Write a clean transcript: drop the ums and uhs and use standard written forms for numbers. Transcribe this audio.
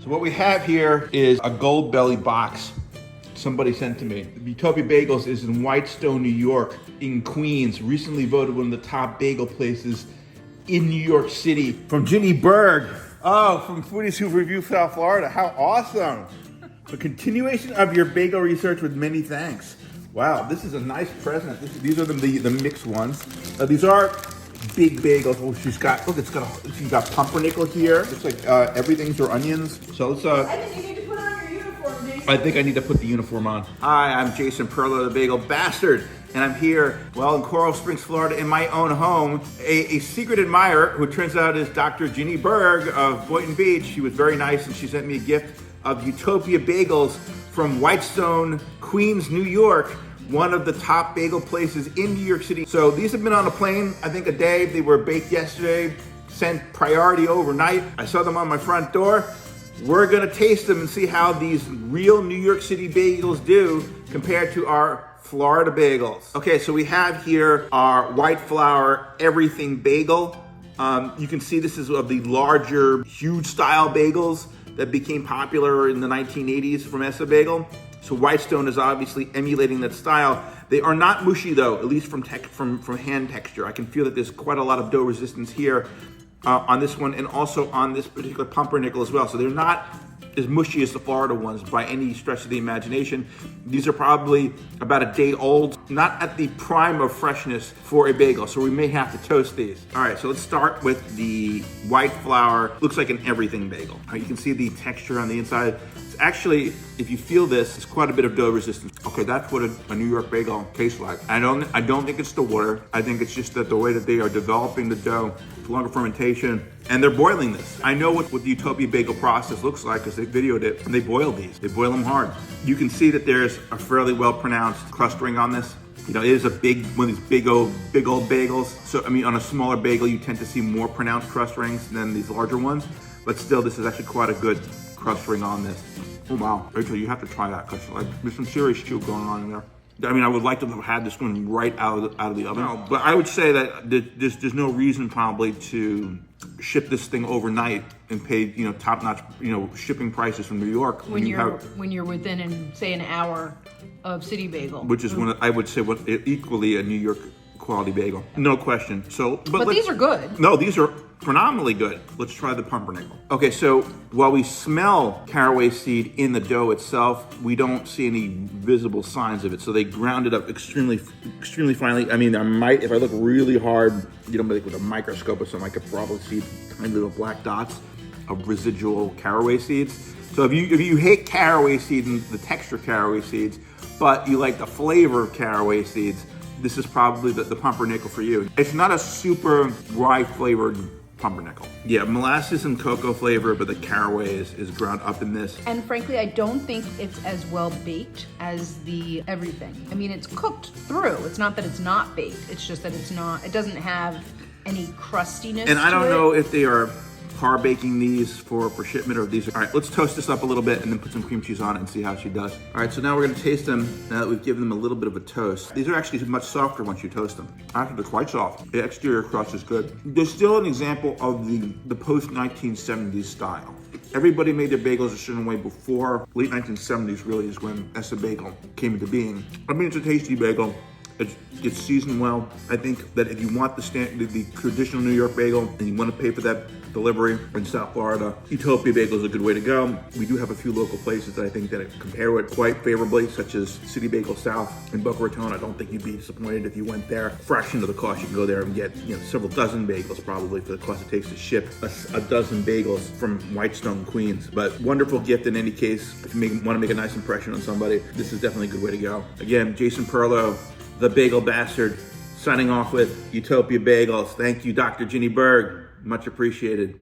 So what we have here is a Goldbelly box somebody sent to me. Utopia Bagels is in Whitestone, New York, in Queens. Recently voted one of the top bagel places in New York City. From Ginny Berg. Oh, from Foodies Who Review South Florida. How awesome. A continuation of your bagel research with many thanks. Wow, this is a nice present. These are the mixed ones. These are big bagels. Oh, she's got pumpernickel here. Looks like everything's are onions. So let's I think you need to put on your uniform, Jason. I think I need to put the uniform on. Hi, I'm Jason Perlo, the Bagel Bastard, and I'm here, well, in Coral Springs, Florida, in my own home. A secret admirer, who turns out is Dr. Ginny Berg of Boynton Beach. She was very nice, and she sent me a gift of Utopia Bagels from Whitestone, Queens, New York, one of the top bagel places in New York City. So these have been on a plane, I think a day. They were baked yesterday, sent priority overnight. I saw them on my front door. We're gonna taste them and see how these real New York City bagels do compared to our Florida bagels. Okay, so we have here our white flour everything bagel. You can see this is of the larger, huge style bagels that became popular in the 1980s from Essa Bagel. So Whitestone is obviously emulating that style. They are not mushy though, at least from hand texture. I can feel that there's quite a lot of dough resistance here on this one, and also on this particular pumpernickel as well. So they're not as mushy as the Florida ones by any stretch of the imagination. These are probably about a day old, not at the prime of freshness for a bagel, so we may have to toast these. All right, so let's start with the white flour. Looks like an everything bagel. All right, you can see the texture on the inside. It's actually, if you feel this, it's quite a bit of dough resistance. Okay, that's what a New York bagel tastes like. I don't think it's the water. I think it's just that the way that they are developing the dough, longer fermentation, and they're boiling this. I know what the Utopia bagel process looks like because they videoed it, and they boil these. They boil them hard. You can see that there's a fairly well-pronounced crust ring on this. You know, it is a one of these big old bagels. So, I mean, on a smaller bagel, you tend to see more pronounced crust rings than these larger ones. But still, this is actually quite a good crust ring on this. Oh, wow. Rachel, you have to try that because there's some serious chew going on in there. I mean, I would like to have had this one right out of the oven. No, but I would say that there's no reason probably to ship this thing overnight and pay, you know, top-notch, you know, shipping prices from New York when you're within, say, an hour of City Bagel, which is one I would say equally a New York quality bagel, no question. So, but these are good. No, these are phenomenally good. Let's try the pumpernickel. Okay, so while we smell caraway seed in the dough itself, we don't see any visible signs of it. So they ground it up extremely finely. I mean, I might, if I look really hard, you know, like with a microscope or something, I could probably see tiny little black dots of residual caraway seeds. So if you hate caraway seeds and the texture of caraway seeds, but you like the flavor of caraway seeds, this is probably the pumpernickel for you. It's not a super rye flavored pumpernickel. Yeah, molasses and cocoa flavor, but the caraway is ground up in this. And frankly, I don't think it's as well baked as the everything. I mean, it's cooked through. It's not that it's not baked. It's just that it doesn't have any crustiness And I don't know if they are par baking these for shipment or these. All right, let's toast this up a little bit and then put some cream cheese on it and see how she does. All right, so now we're gonna taste them now that we've given them a little bit of a toast. These are actually much softer once you toast them. Actually, they're quite soft. The exterior crust is good. There's still an example of the post-1970s style. Everybody made their bagels a certain way before. Late 1970s really is when Essa Bagel came into being. I mean, it's a tasty bagel. It's seasoned well. I think that if you want the traditional New York bagel and you want to pay for that delivery in South Florida, Utopia Bagel is a good way to go. We do have a few local places that I think that compare it quite favorably, such as City Bagel South in Boca Raton. I don't think you'd be disappointed if you went there. Fraction of the cost, you can go there and get, you know, several dozen bagels probably for the cost it takes to ship a dozen bagels from Whitestone, Queens. But wonderful gift in any case. If you want to make a nice impression on somebody, this is definitely a good way to go. Again, Jason Perlo, the Bagel Bastard, signing off with Utopia Bagels. Thank you, Dr. Ginny Berg. Much appreciated.